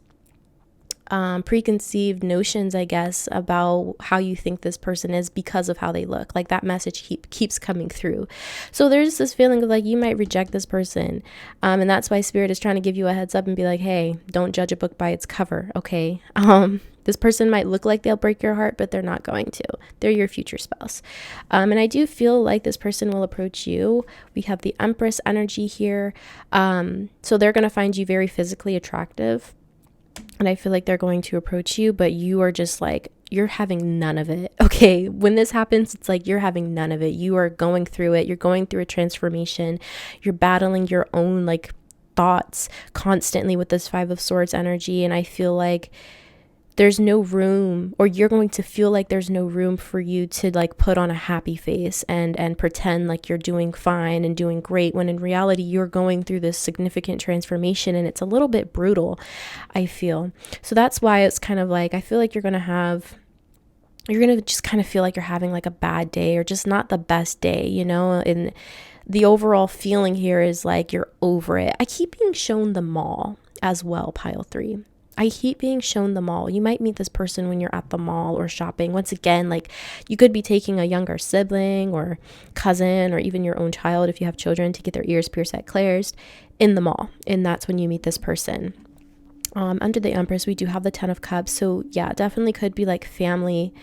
preconceived notions, I guess, about how you think this person is because of how they look. Like that message keeps coming through. So there's this feeling of like you might reject this person. And that's why Spirit is trying to give you a heads up and be like, hey, don't judge a book by its cover, okay? This person might look like they'll break your heart, but they're not going to. They're your future spouse. And I do feel like this person will approach you. We have the Empress energy here. So they're going to find you very physically attractive. And I feel like they're going to approach you, but you are just like, you're having none of it. Okay. When this happens, it's like you're having none of it. You are going through it. You're going through a transformation. You're battling your own like thoughts constantly with this 5 of Swords energy. And I feel like there's no room, or you're going to feel like there's no room for you to like put on a happy face and pretend like you're doing fine and doing great, when in reality you're going through this significant transformation and it's a little bit brutal, I feel. So that's why it's kind of like, I feel like you're going to just kind of feel like you're having like a bad day, or just not the best day, you know? And the overall feeling here is like you're over it. I keep being shown the mall as well, pile 3. I keep being shown the mall. You might meet this person when you're at the mall or shopping. Once again, like you could be taking a younger sibling or cousin, or even your own child if you have children, to get their ears pierced at Claire's in the mall. And that's when you meet this person. Under the Empress, we do have the 10 of Cups. So yeah, definitely could be like family,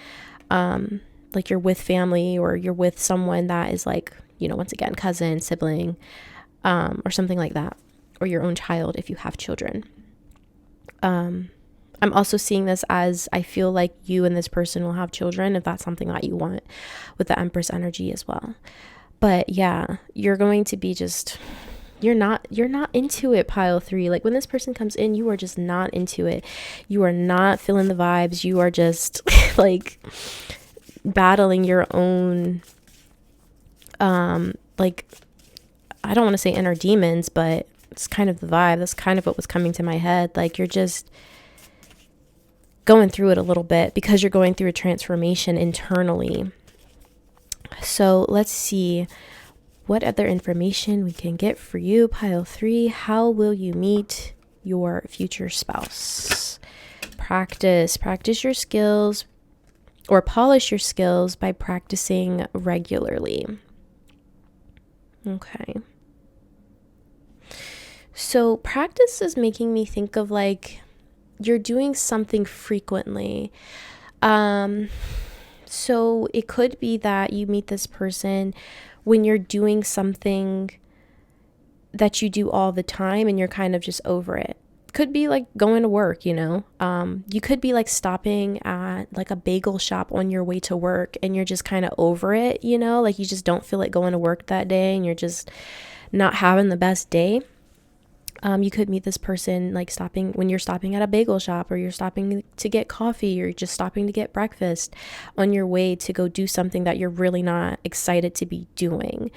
like you're with family, or you're with someone that is like, you know, once again, cousin, sibling, or something like that, or your own child if you have children. I'm also seeing this as, I feel like you and this person will have children, if that's something that you want, with the Empress energy as well. But yeah, you're going to be just, you're not into it, pile 3. Like when this person comes in, you are just not into it. You are not feeling the vibes. You are just like battling your own, like, I don't want to say inner demons, but it's kind of the vibe. That's kind of what was coming to my head. Like you're just going through it a little bit because you're going through a transformation internally. So let's see what other information we can get for you, pile 3. How will you meet your future spouse? Practice your skills, or polish your skills by practicing regularly. Okay. So practice is making me think of like you're doing something frequently. So it could be that you meet this person when you're doing something that you do all the time and you're kind of just over it. Could be like going to work, you know. You could be like stopping at like a bagel shop on your way to work and you're just kind of over it, you know, like you just don't feel like going to work that day and you're just not having the best day. You could meet this person like when you're stopping at a bagel shop, or you're stopping to get coffee, or just stopping to get breakfast on your way to go do something that you're really not excited to be doing.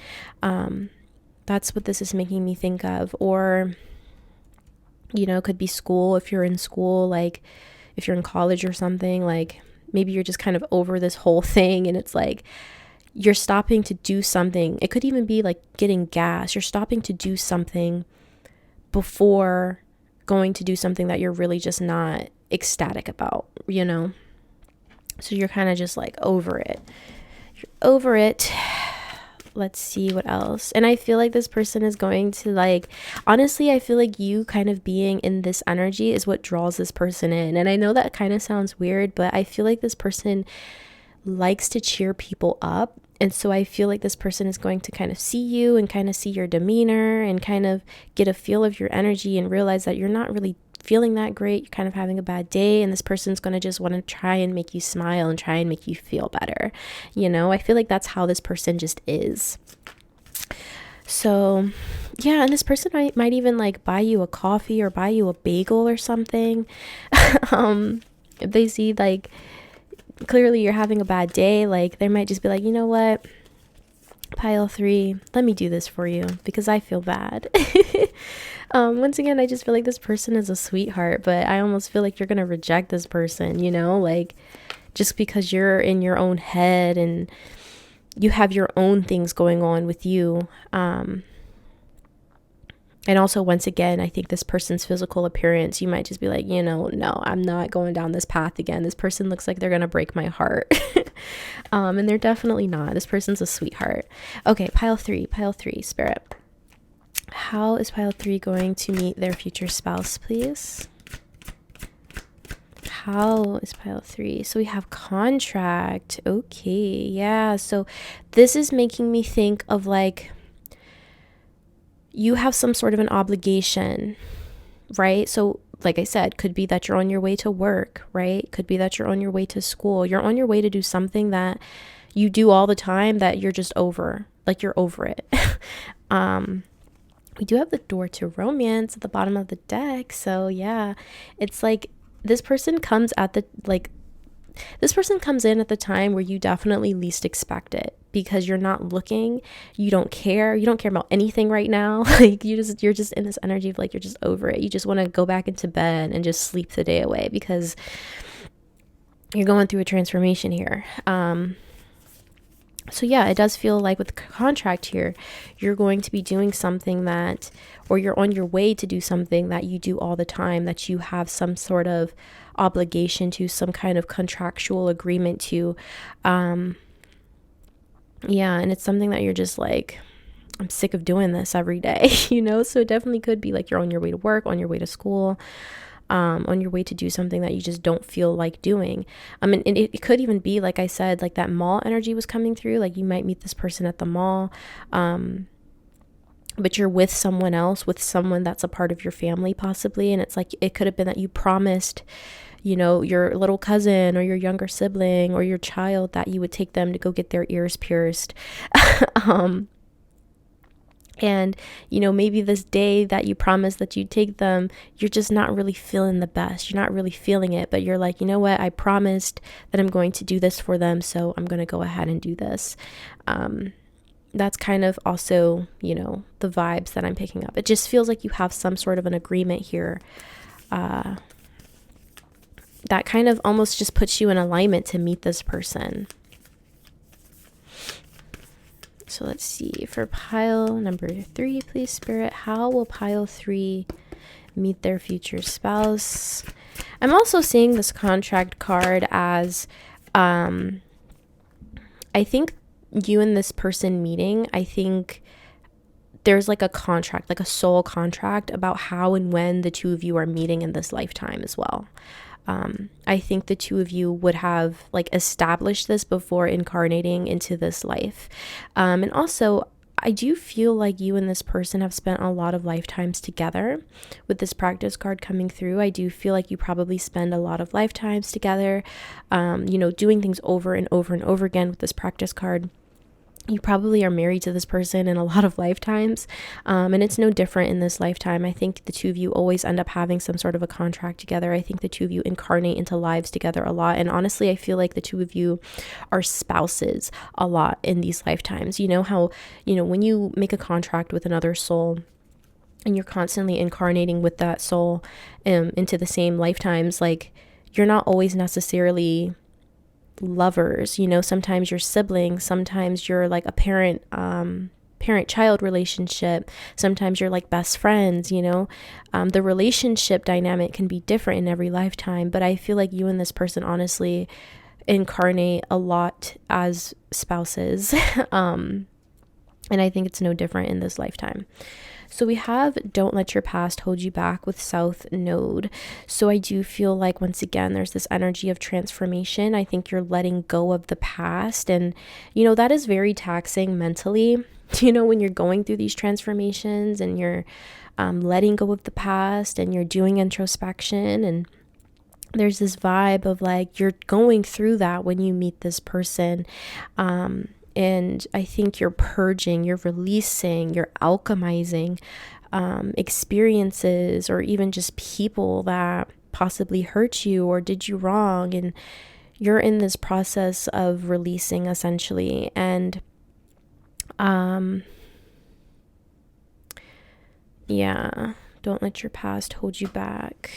That's what this is making me think of. Or, you know, it could be school. If you're in school, like if you're in college or something, like maybe you're just kind of over this whole thing and it's like you're stopping to do something. It could even be like getting gas. You're stopping to do something before going to do something that you're really just not ecstatic about, you know? So you're kind of just like over it. You're over it. Let's see what else. And I feel like this person is going to like, honestly, I feel like you kind of being in this energy is what draws this person in. And I know that kind of sounds weird, but I feel like this person likes to cheer people up. And so I feel like this person is going to kind of see you and kind of see your demeanor and kind of get a feel of your energy and realize that you're not really feeling that great. You're kind of having a bad day. And this person's going to just want to try and make you smile and try and make you feel better. You know, I feel like that's how this person just is. So yeah, and this person might even like buy you a coffee or buy you a bagel or something. If they see like clearly you're having a bad day, like they might just be like, you know what, pile 3, let me do this for you because I feel bad. Once again, I just feel like this person is a sweetheart, but I almost feel like you're gonna reject this person, you know, like just because you're in your own head and you have your own things going on with you. And also, once again, I think this person's physical appearance, you might just be like, you know, no, I'm not going down this path again. This person looks like they're going to break my heart. And they're definitely not. This person's a sweetheart. Okay, pile 3, Spirit. How is pile 3 going to meet their future spouse, please? How is pile 3? So we have contract. Okay, yeah. So this is making me think of like, you have some sort of an obligation, right? So like I said, could be that you're on your way to work, right? Could be that you're on your way to school. You're on your way to do something that you do all the time that you're just over, like you're over it. We do have the door to romance at the bottom of the deck. So yeah, it's like this person comes in at the time where you definitely least expect it, because you're not looking, you don't care about anything right now. Like you're just in this energy of like, you're just over it. You just want to go back into bed and just sleep the day away because you're going through a transformation here. So yeah, it does feel like with the contract here, you're going to be doing something that, or you're on your way to do something that you do all the time, that you have some sort of obligation to, some kind of contractual agreement to. Yeah, and it's something that you're just like, I'm sick of doing this every day, you know? So it definitely could be like you're on your way to work, on your way to school, on your way to do something that you just don't feel like doing. And it could even be, like I said, like that mall energy was coming through. Like you might meet this person at the mall, but you're with someone else, with someone that's a part of your family possibly. And it's like, it could have been that you promised, you know, your little cousin or your younger sibling or your child that you would take them to go get their ears pierced. And, you know, maybe this day that you promised that you'd take them, you're just not really feeling the best. You're not really feeling it, but you're like, you know what? I promised that I'm going to do this for them, so I'm going to go ahead and do this. That's kind of also, you know, the vibes that I'm picking up. It just feels like you have some sort of an agreement here. That kind of almost just puts you in alignment to meet this person. So let's see, for pile number 3, please, Spirit, how will pile 3 meet their future spouse? I'm also seeing this contract card as, I think you and this person meeting, I think there's like a contract, like a soul contract about how and when the two of you are meeting in this lifetime as well. I think the two of you would have like established this before incarnating into this life. And also, I do feel like you and this person have spent a lot of lifetimes together. With this practice card coming through, I do feel like you probably spend a lot of lifetimes together, doing things over and over and over again with this practice card. You probably are married to this person in a lot of lifetimes, and it's no different in this lifetime. I think the two of you always end up having some sort of a contract together. I think the two of you incarnate into lives together a lot, and honestly, I feel like the two of you are spouses a lot in these lifetimes. You know how, when you make a contract with another soul and you're constantly incarnating with that soul into the same lifetimes, like, you're not always necessarily lovers. Sometimes you're siblings, sometimes you're like a parent-child relationship, sometimes you're like best friends. The relationship dynamic can be different in every lifetime, but I feel like you and this person honestly incarnate a lot as spouses. And I think it's no different in this lifetime. So we have Don't Let Your Past Hold You Back with South Node. So I do feel like, once again, there's this energy of transformation. I think you're letting go of the past. And, that is very taxing mentally, when you're going through these transformations and you're letting go of the past and you're doing introspection. And there's this vibe of like, you're going through that when you meet this person. And I think you're purging, you're releasing, you're alchemizing experiences, or even just people that possibly hurt you or did you wrong. And you're in this process of releasing, essentially. And don't let your past hold you back.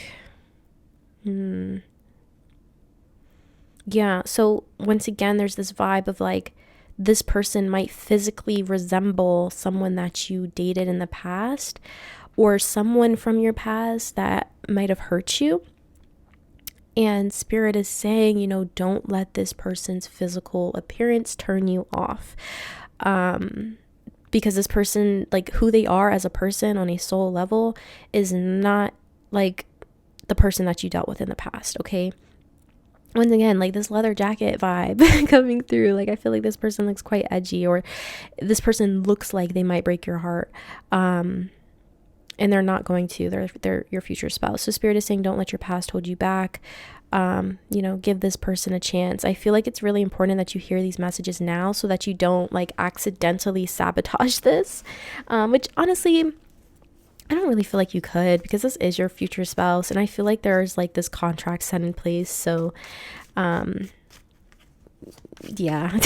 Yeah, so once again, there's this vibe of like, this person might physically resemble someone that you dated in the past, or someone from your past that might have hurt you. And Spirit is saying, don't let this person's physical appearance turn you off. Because this person, like who they are as a person on a soul level, is not like the person that you dealt with in the past, okay? Once again, like this leather jacket vibe coming through. Like, I feel like this person looks quite edgy, or this person looks like they might break your heart. And they're not going to. They're your future spouse. So Spirit is saying, don't let your past hold you back. Give this person a chance. I feel like it's really important that you hear these messages now so that you don't like accidentally sabotage this. Which honestly, I don't really feel like you could, because this is your future spouse, and I feel like there's like this contract set in place. So, yeah.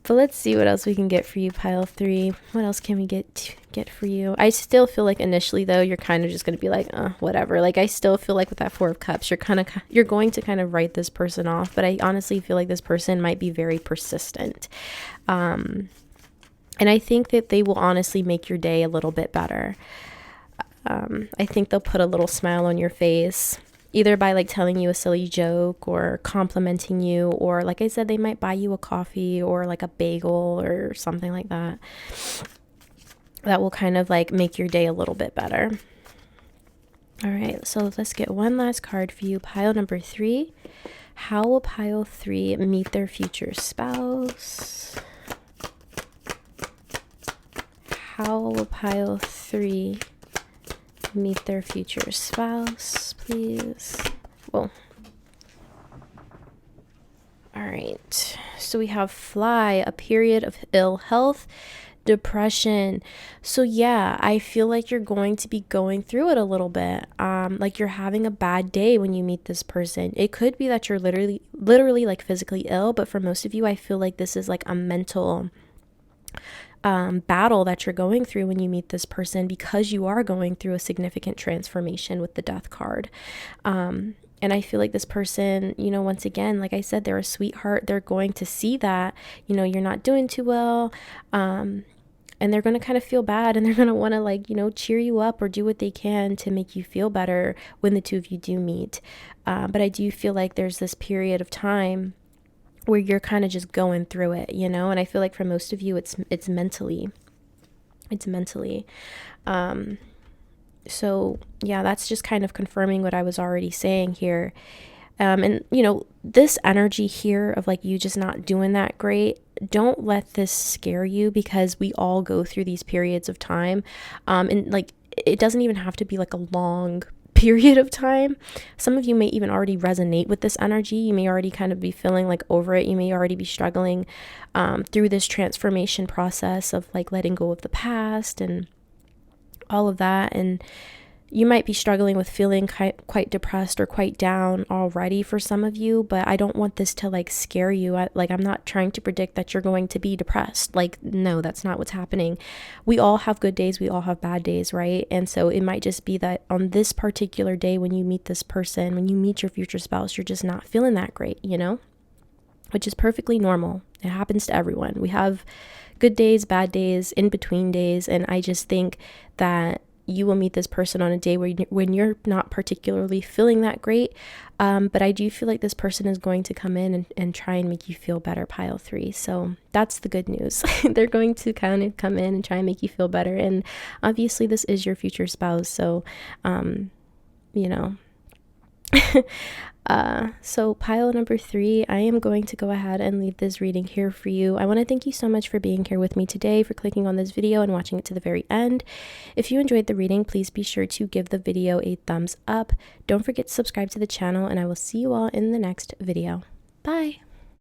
But let's see what else we can get for you, pile 3. What else can we get for you? I still feel like initially, though, you're kind of just going to be like, whatever. Like, I still feel like with that 4 of Cups, you're going to kind of write this person off. But I honestly feel like this person might be very persistent. And I think that they will honestly make your day a little bit better. I think they'll put a little smile on your face, either by like telling you a silly joke or complimenting you, or like I said, they might buy you a coffee or like a bagel or something like that. That will kind of like make your day a little bit better. All right, so let's get one last card for you. Pile number 3. How will pile 3 meet their future spouse? How will pile 3 meet their future spouse, please? Well, all right. So we have Fly, a period of ill health, depression. So yeah, I feel like you're going to be going through it a little bit. Like you're having a bad day when you meet this person. It could be that you're literally like physically ill, but for most of you, I feel like this is like a mental battle that you're going through when you meet this person, because you are going through a significant transformation with the Death card. And I feel like this person, once again, like I said, they're a sweetheart. They're going to see that, you're not doing too well. And they're going to kind of feel bad, and they're going to want to like, cheer you up or do what they can to make you feel better when the two of you do meet. But I do feel like there's this period of time where you're kind of just going through it, and I feel like for most of you, it's mentally. It's mentally. So yeah, that's just kind of confirming what I was already saying here. And you know, this energy here of like you just not doing that great, don't let this scare you, because we all go through these periods of time. And like it doesn't even have to be like a long period of time. Some of you may even already resonate with this energy. You may already kind of be feeling like over it. You may already be struggling through this transformation process of like letting go of the past and all of that. And you might be struggling with feeling quite depressed or quite down already for some of you, but I don't want this to like scare you. I'm not trying to predict that you're going to be depressed. Like, no, that's not what's happening. We all have good days. We all have bad days, right? And so it might just be that on this particular day, when you meet this person, when you meet your future spouse, you're just not feeling that great, you know, which is perfectly normal. It happens to everyone. We have good days, bad days, in between days. And I just think that you will meet this person on a day when you're not particularly feeling that great. But I do feel like this person is going to come in and try and make you feel better, pile 3. So that's the good news. They're going to kind of come in and try and make you feel better. And obviously this is your future spouse. So, you know, so pile number 3, I am going to go ahead and leave this reading here for you. I want to thank you so much for being here with me today, for clicking on this video and watching it to the very end. If you enjoyed the reading, please be sure to give the video a thumbs up. Don't forget to subscribe to the channel, and I will see you all in the next video. Bye!